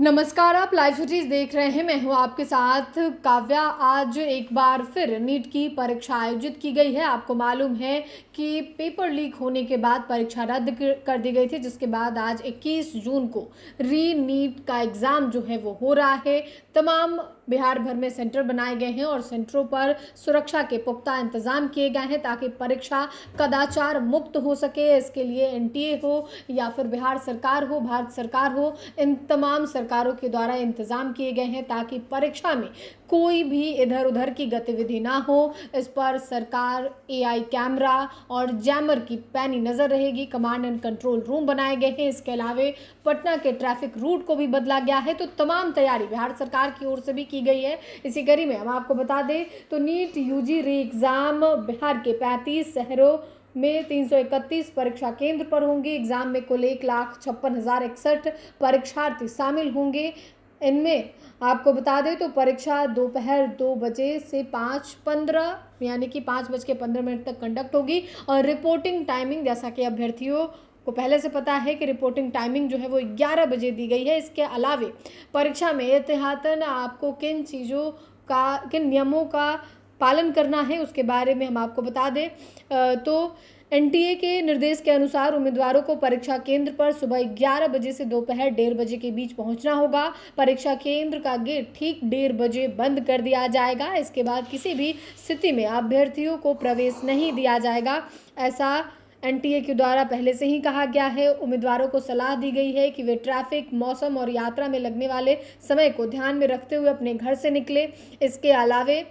नमस्कार, आप live cities देख रहे हैं। मैं हूं आपके साथ काव्या। आज एक बार फिर नीट की परीक्षा आयोजित की गई है। आपको मालूम है कि पेपर लीक होने के बाद परीक्षा रद्द कर दी गई थी, जिसके बाद आज 21 जून को री नीट का एग्ज़ाम जो है वो हो रहा है। तमाम बिहार भर में सेंटर बनाए गए हैं और सेंटरों पर सुरक्षा के पुख्ता इंतजाम किए गए हैं ताकि परीक्षा कदाचार मुक्त हो सके। इसके लिए एनटीए हो या फिर बिहार सरकार हो, भारत सरकार हो, इन तमाम सरकारों के द्वारा इंतजाम किए गए हैं ताकि परीक्षा में कोई भी इधर उधर की गतिविधि ना हो। इस पर सरकार एआई कैमरा और जैमर की पैनी नज़र रहेगी। कमांड एंड कंट्रोल रूम बनाए गए हैं। इसके अलावे पटना के ट्रैफिक रूट को भी बदला गया है। तो तमाम तैयारी बिहार सरकार की ओर से भी की गई है। इसी कड़ी में हम आपको बता दें तो NEET UG re exam Bihar के 35 शहरों में 331 परीक्षा केंद्र पर होंगे। एग्जाम में कुल 1,56,061 परीक्षार्थी शामिल होंगे। इनमें आपको बता दें तो परीक्षा दोपहर 2 बजे से 5:15 यानी कि 5:15 तक कंडक्ट होगी। और रिपोर्टिंग टाइमिंग, जैसा कि अभ्यर्थियों को पहले से पता है कि रिपोर्टिंग टाइमिंग जो है वो 11 बजे दी गई है। इसके अलावे परीक्षा में एहतियातन आपको किन नियमों का पालन करना है उसके बारे में हम आपको बता दें तो एनटीए के निर्देश के अनुसार उम्मीदवारों को परीक्षा केंद्र पर सुबह 11 बजे से दोपहर 1:30 बजे के बीच पहुंचना होगा। परीक्षा केंद्र का गेट ठीक 1:30 बजे बंद कर दिया जाएगा। इसके बाद किसी भी स्थिति में अभ्यर्थियों को प्रवेश नहीं दिया जाएगा, ऐसा एनटीए के द्वारा पहले से ही कहा गया है। उम्मीदवारों को सलाह दी गई है कि वे ट्रैफिक, मौसम और यात्रा में लगने वाले समय को ध्यान में रखते हुए अपने घर से निकले। इसके अलावे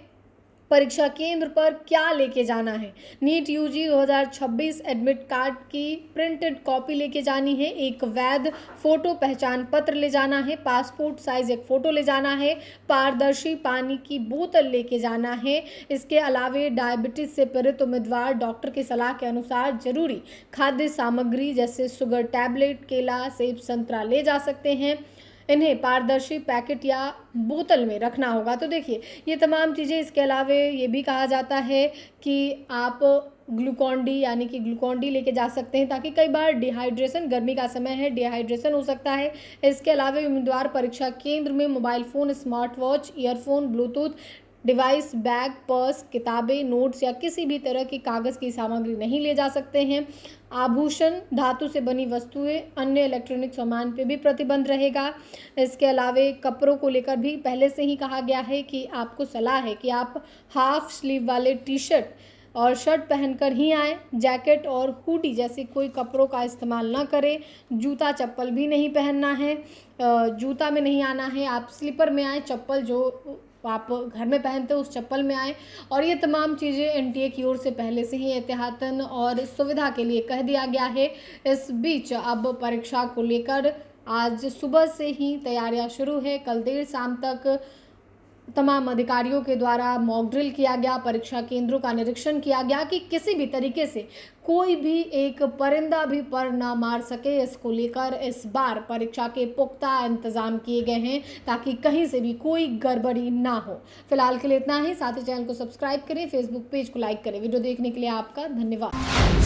परीक्षा केंद्र पर क्या लेके जाना है, नीट यूजी 2026 एडमिट कार्ड की प्रिंटेड कॉपी लेके जानी है, एक वैध फोटो पहचान पत्र ले जाना है, पासपोर्ट साइज एक फ़ोटो ले जाना है, पारदर्शी पानी की बोतल लेके जाना है। इसके अलावे डायबिटीज़ से पीड़ित उम्मीदवार डॉक्टर की सलाह के अनुसार जरूरी खाद्य सामग्री जैसे शुगर टैबलेट, केला, सेब, संतरा ले जा सकते हैं। इन्हें पारदर्शी पैकेट या बोतल में रखना होगा। तो देखिए ये तमाम चीज़ें। इसके अलावे ये भी कहा जाता है कि आप ग्लूकॉन डी यानी कि ग्लूकॉन डी लेके जा सकते हैं ताकि कई बार डिहाइड्रेशन, गर्मी का समय है, डिहाइड्रेशन हो सकता है। इसके अलावा उम्मीदवार परीक्षा केंद्र में mobile phone, smart watch, earphone, Bluetooth device, bag, purse, किताबें, नोट्स या किसी भी तरह की कागज़ की सामग्री नहीं ले जा सकते हैं। आभूषण, धातु से बनी वस्तुएं, अन्य इलेक्ट्रॉनिक सामान पे भी प्रतिबंध रहेगा। इसके अलावे कपड़ों को लेकर भी पहले से ही कहा गया है कि आपको सलाह है कि आप हाफ स्लीव वाले टी शर्ट और शर्ट पहनकर ही आएँ। जैकेट और हुडी जैसे कोई कपड़ों का इस्तेमाल ना करें। जूता चप्पल भी नहीं पहनना है। जूता में नहीं आना है, आप स्लीपर में आए। चप्पल जो आप घर में पहनते हो उस चप्पल में आए। और ये तमाम चीज़ें एनटीए की ओर से पहले से ही एहतियातन और सुविधा के लिए कह दिया गया है। इस बीच अब परीक्षा को लेकर आज सुबह से ही तैयारियां शुरू है। कल देर शाम तक तमाम अधिकारियों के द्वारा मॉक ड्रिल किया गया, परीक्षा केंद्रों का निरीक्षण किया गया कि किसी भी तरीके से कोई भी एक परिंदा भी पर ना मार सके। इसको लेकर इस बार परीक्षा के पुख्ता इंतजाम किए गए हैं ताकि कहीं से भी कोई गड़बड़ी ना हो। फिलहाल के लिए इतना ही। साथ ही चैनल को सब्सक्राइब करें, फेसबुक पेज को लाइक करें। वीडियो देखने के लिए आपका धन्यवाद।